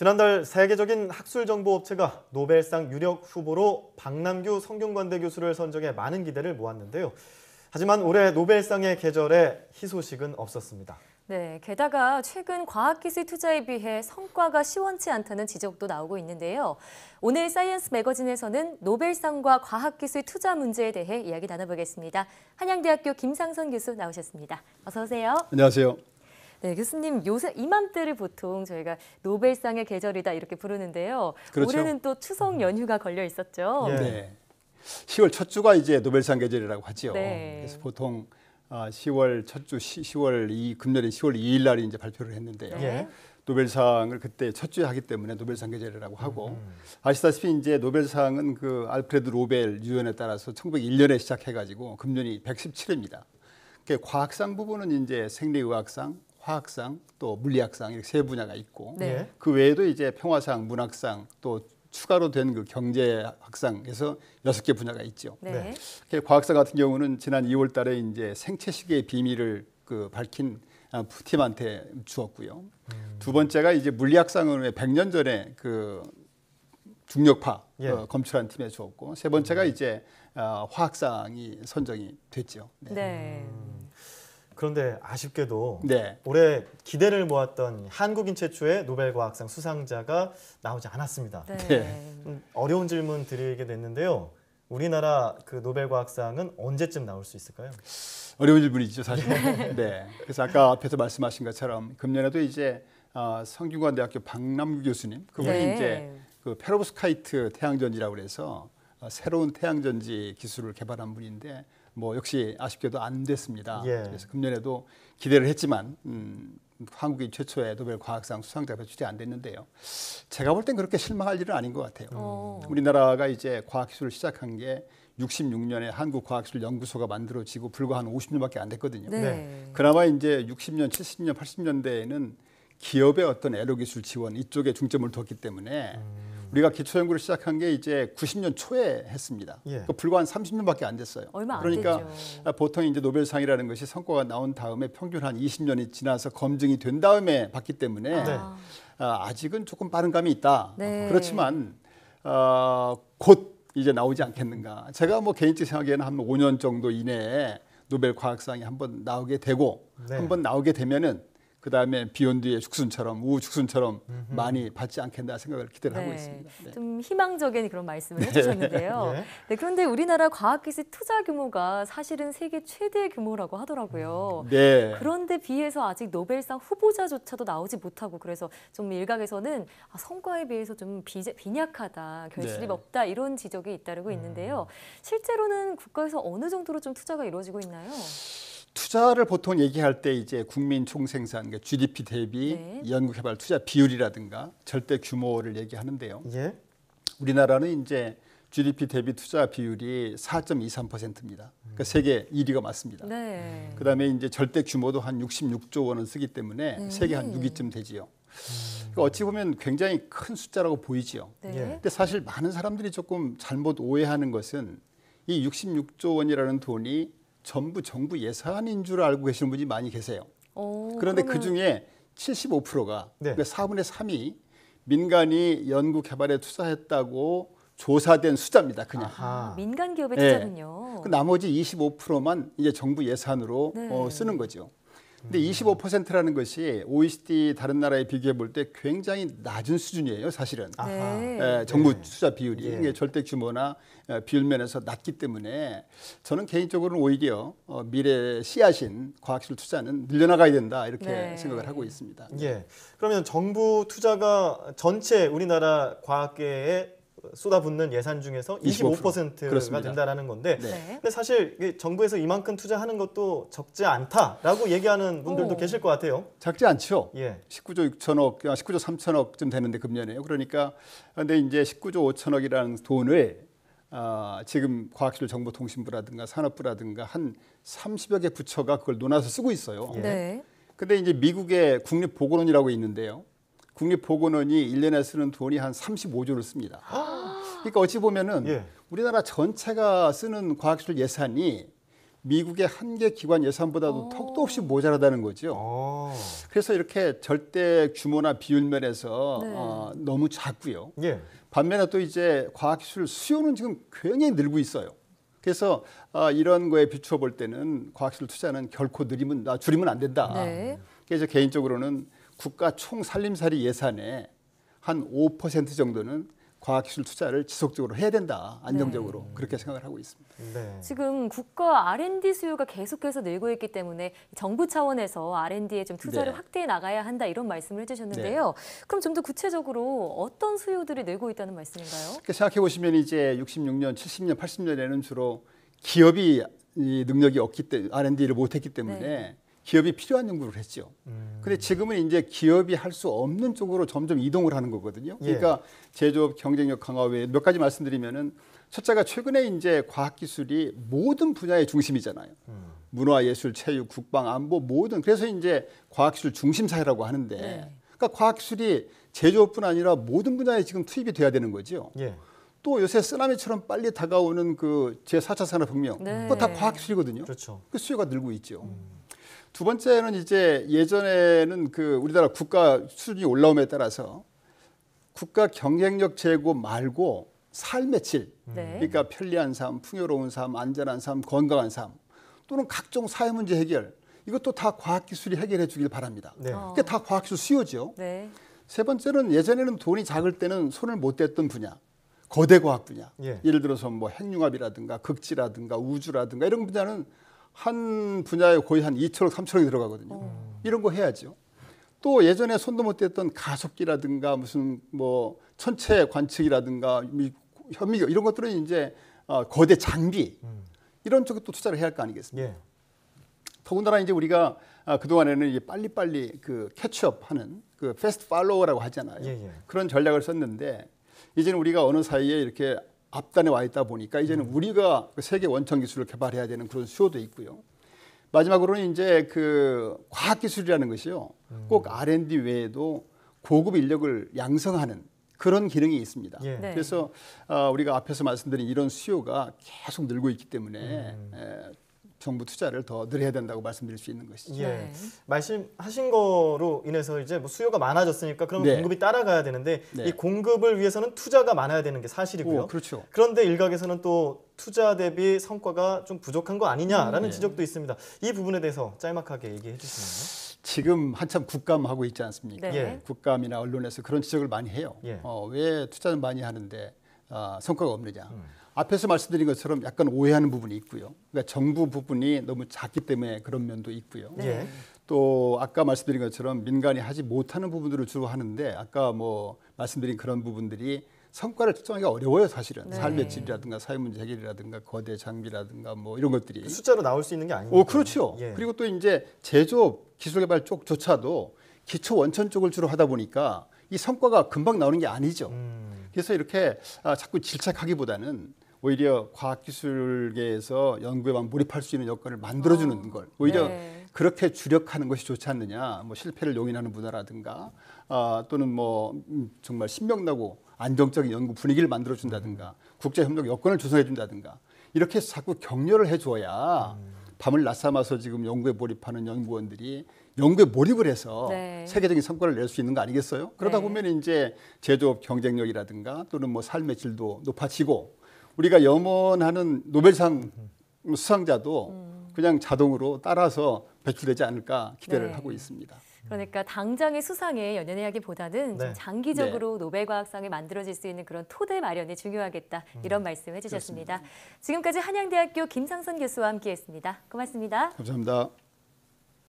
지난달 세계적인 학술정보업체가 노벨상 유력 후보로 박남규 성균관대 교수를 선정해 많은 기대를 모았는데요. 하지만 올해 노벨상의 계절에 희소식은 없었습니다. 네, 게다가 최근 과학기술 투자에 비해 성과가 시원치 않다는 지적도 나오고 있는데요. 오늘 사이언스 매거진에서는 노벨상과 과학기술 투자 문제에 대해 이야기 나눠보겠습니다. 한양대학교 김상선 교수 나오셨습니다. 어서 오세요. 안녕하세요. 네, 교수님, 요새 이맘때를 보통 저희가 노벨상의 계절이다 이렇게 부르는데요. 그렇죠. 올해는 또 추석 연휴가 걸려 있었죠. 네. 10월 첫 주가 이제 노벨상 계절이라고 하죠. 네. 그래서 보통 10월 첫 주, 10월 금년에 10월 2일 날에 이제 발표를 했는데요. 네. 노벨상을 그때 첫 주에 하기 때문에 노벨상 계절이라고 하고 아시다시피 이제 노벨상은 그 알프레드 노벨 유언에 따라서 1901년에 시작해가지고 금년이 117회입니다. 과학상 부분은 이제 생리의학상, 화학상, 또 물리학상 이렇게 세 분야가 있고 네. 그 외에도 이제 평화상, 문학상 또 추가로 된 그 경제학상에서 6개 분야가 있죠. 네. 과학상 같은 경우는 지난 2월 달에 이제 생체시계의 비밀을 밝힌 팀한테 주었고요. 두 번째가 이제 물리학상은 100년 전에 그 중력파 검출한 팀에 주었고 세 번째가 이제 화학상이 선정이 됐죠. 네. 네. 그런데 아쉽게도 네. 올해 기대를 모았던 한국인 최초의 노벨과학상 수상자가 나오지 않았습니다. 네. 어려운 질문 드리게 됐는데요. 우리나라 그 노벨과학상은 언제쯤 나올 수 있을까요? 어려운 질문이죠, 사실. 네. 그래서 아까 앞에서 말씀하신 것처럼 금년에도 이제 성균관대학교 박남규 교수님, 그분이 네. 이제 그 페로브스카이트 태양전지라고 그래서 새로운 태양전지 기술을 개발한 분인데 뭐 역시 아쉽게도 안 됐습니다. 그래서 금년에도 기대를 했지만 한국인 최초의 노벨 과학상 수상자가 배출이 안 됐는데요. 제가 볼 땐 그렇게 실망할 일은 아닌 것 같아요. 우리나라가 이제 과학기술을 시작한 게 66년에 한국과학기술연구소가 만들어지고 불과 한 50년밖에 안 됐거든요. 네. 그나마 이제 60년, 70년, 80년대에는 기업의 어떤 에로기술 지원 이쪽에 중점을 뒀기 때문에 우리가 기초연구를 시작한 게 이제 90년 초에 했습니다. 그러니까 불과 한 30년밖에 안 됐어요. 얼마 안 그러니까 됐죠. 보통 이제 노벨상이라는 것이 성과가 나온 다음에 평균 한 20년이 지나서 검증이 된 다음에 받기 때문에 아직은 조금 빠른 감이 있다. 네. 그렇지만 곧 이제 나오지 않겠는가. 제가 뭐 개인적인 생각에는 한 5년 정도 이내에 노벨 과학상이 한번 나오게 되고 한번 나오게 되면은 그 다음에 비욘드의 죽순처럼 우후 죽순처럼 많이 받지 않겠나 생각을 기대를 하고 있습니다. 네. 좀 희망적인 그런 말씀을 해주셨는데요. 네, 그런데 우리나라 과학기술 투자 규모가 사실은 세계 최대 규모라고 하더라고요. 네. 그런데 비해서 아직 노벨상 후보자조차도 나오지 못하고 그래서 좀 일각에서는 성과에 비해서 좀 빈약하다, 결실이 없다 이런 지적이 잇따르고 있는데요. 실제로는 국가에서 어느 정도로 좀 투자가 이루어지고 있나요? 투자를 보통 얘기할 때 이제 국민 총생산, 그러니까 GDP 대비 연구개발 투자 비율이라든가 절대 규모를 얘기하는데요. 우리나라는 이제 GDP 대비 투자 비율이 4.23%입니다. 그러니까 세계 1위가 맞습니다. 네. 그다음에 이제 절대 규모도 한 66조 원을 쓰기 때문에 세계 한 6위쯤 되지요. 그러니까 어찌 보면 굉장히 큰 숫자라고 보이지요. 근데 사실 많은 사람들이 조금 잘못 오해하는 것은 이 66조 원이라는 돈이 전부 정부 예산인 줄 알고 계시는 분이 많이 계세요. 그런데 그중에 75%가 그러니까 4분의 3이 민간이 연구 개발에 투자했다고 조사된 숫자입니다. 그냥. 민간 기업의 투자군요. 그 나머지 25%만 이제 정부 예산으로 쓰는 거죠. 근데 25%라는 것이 OECD 다른 나라에 비교해 볼 때 굉장히 낮은 수준이에요, 사실은. 정부 투자 비율이 이게 절대 규모나 비율 면에서 낮기 때문에 저는 개인적으로는 오히려 미래 씨앗인 과학기술 투자는 늘려나가야 된다 이렇게 생각을 하고 있습니다. 그러면 정부 투자가 전체 우리나라 과학계에 쏟아붓는 예산 중에서 25%가 된다는 건데 근데 사실 정부에서 이만큼 투자하는 것도 적지 않다라고 얘기하는 분들도 계실 것 같아요. 적지 않죠. 19조 6천억, 19조 3천억쯤 되는데 금년에요. 그러니까 근데 이제 19조 5천억이라는 돈을 지금 과학기술정보통신부라든가 산업부라든가 한 30여 개 부처가 그걸 논아서 쓰고 있어요. 근데 이제 미국의 국립보건원이라고 있는데요. 국립보건원이 1년에 쓰는 돈이 한 35조를 씁니다. 그러니까 어찌 보면은 우리나라 전체가 쓰는 과학기술 예산이 미국의 한 개 기관 예산보다도 턱도 없이 모자라다는 거죠. 그래서 이렇게 절대 규모나 비율 면에서 네. 너무 작고요. 예. 반면에 또 이제 과학기술 수요는 지금 굉장히 늘고 있어요. 그래서 이런 거에 비추어 볼 때는 과학기술 투자는 결코 줄이면 안 된다. 네. 그래서 개인적으로는 국가 총 살림살이 예산의 한 5% 정도는 과학기술 투자를 지속적으로 해야 된다. 안정적으로 그렇게 생각을 하고 있습니다. 네. 지금 국가 R&D 수요가 계속해서 늘고 있기 때문에 정부 차원에서 R&D에 좀 투자를 네. 확대해 나가야 한다 이런 말씀을 해주셨는데요. 그럼 좀 더 구체적으로 어떤 수요들이 늘고 있다는 말씀인가요? 생각해 보시면 이제 66년, 70년, 80년에는 주로 기업이 이 능력이 없기 때문에 R&D를 못했기 때문에 네. 기업이 필요한 연구를 했죠. 근데 지금은 이제 기업이 할 수 없는 쪽으로 점점 이동을 하는 거거든요. 그러니까 제조업 경쟁력 강화 외에 몇 가지 말씀드리면은 첫째가 최근에 이제 과학기술이 모든 분야의 중심이잖아요. 문화예술, 체육, 국방, 안보 모든 그래서 이제 과학기술 중심 사회라고 하는데 네. 그러니까 과학기술이 제조업뿐 아니라 모든 분야에 지금 투입이 돼야 되는 거죠. 예. 또 요새 쓰나미처럼 빨리 다가오는 그 제4차 산업혁명 네. 그거 다 과학기술이거든요. 그렇죠. 그 수요가 늘고 있죠. 두 번째는 이제 예전에는 그 우리나라 국가 수준이 올라옴에 따라서 국가 경쟁력 제고 말고 삶의 질, 네. 그러니까 편리한 삶, 풍요로운 삶, 안전한 삶, 건강한 삶 또는 각종 사회 문제 해결 이것도 다 과학기술이 해결해 주길 바랍니다. 네. 그게 다 과학기술 수요죠. 네. 세 번째는 예전에는 돈이 작을 때는 손을 못 댔던 분야, 거대 과학 분야. 예. 예를 들어서 뭐 핵융합이라든가 극지라든가 우주라든가 이런 분야는 한 분야에 거의 한 2천억, 3천억이 들어가거든요. 이런 거 해야죠. 또 예전에 손도 못 댔던 가속기라든가 무슨 뭐 천체 관측이라든가 현미경 이런 것들은 이제 거대 장비 이런 쪽에 또 투자를 해야 할 거 아니겠습니까? 예. 더군다나 이제 우리가 그동안에는 이제 빨리빨리 그 캐치업하는 그 패스트 팔로워라고 하잖아요. 예. 그런 전략을 썼는데 이제는 우리가 어느 사이에 이렇게 앞단에 와 있다 보니까 이제는 우리가 그 세계 원천 기술을 개발해야 되는 그런 수요도 있고요. 마지막으로는 이제 그 과학 기술이라는 것이요. 꼭 R&D 외에도 고급 인력을 양성하는 그런 기능이 있습니다. 예. 네. 그래서 우리가 앞에서 말씀드린 이런 수요가 계속 늘고 있기 때문에 정부 투자를 더 늘려야 된다고 말씀드릴 수 있는 것이죠. 예. 네. 말씀하신 거로 인해서 이제 뭐 수요가 많아졌으니까 그러면 네. 공급이 따라가야 되는데 네. 이 공급을 위해서는 투자가 많아야 되는 게 사실이고요. 그렇죠. 그런데 일각에서는 또 투자 대비 성과가 좀 부족한 거 아니냐라는 네. 지적도 있습니다. 이 부분에 대해서 짤막하게 얘기해 주시면요. 지금 한참 국감하고 있지 않습니까? 네. 예. 국감이나 언론에서 그런 지적을 많이 해요. 예. 왜 투자는 많이 하는데 성과가 없느냐. 앞에서 말씀드린 것처럼 약간 오해하는 부분이 있고요. 그러니까 정부 부분이 너무 작기 때문에 그런 면도 있고요. 예. 또 아까 말씀드린 것처럼 민간이 하지 못하는 부분들을 주로 하는데 아까 뭐 말씀드린 그런 부분들이 성과를 측정하기가 어려워요, 사실은. 네. 삶의 질이라든가 사회 문제 해결이라든가 거대 장비라든가 뭐 이런 것들이. 숫자로 나올 수 있는 게 아니니까. 그렇죠. 예. 그리고 또 이제 제조업 기술 개발 쪽조차도 기초 원천 쪽을 주로 하다 보니까 이 성과가 금방 나오는 게 아니죠. 그래서 이렇게 자꾸 질책하기보다는 오히려 과학기술계에서 연구에만 몰입할 수 있는 여건을 만들어주는 걸 오히려 네. 그렇게 주력하는 것이 좋지 않느냐. 뭐 실패를 용인하는 문화라든가 또는 뭐 정말 신명나고 안정적인 연구 분위기를 만들어준다든가 국제협력 여건을 조성해준다든가 이렇게 해서 자꾸 격려를 해줘야 밤을 낮삼아서 지금 연구에 몰입하는 연구원들이 연구에 몰입을 해서 네. 세계적인 성과를 낼 수 있는 거 아니겠어요? 그러다 네. 보면 이제 제조업 경쟁력이라든가 또는 뭐 삶의 질도 높아지고 우리가 염원하는 노벨상 수상자도 그냥 자동으로 따라서 배출되지 않을까 기대를 네. 하고 있습니다. 그러니까 당장의 수상에 연연해하기보다는 네. 좀 장기적으로 노벨과학상이 만들어질 수 있는 그런 토대 마련이 중요하겠다. 이런 말씀 해주셨습니다. 지금까지 한양대학교 김상선 교수와 함께했습니다. 고맙습니다. 감사합니다.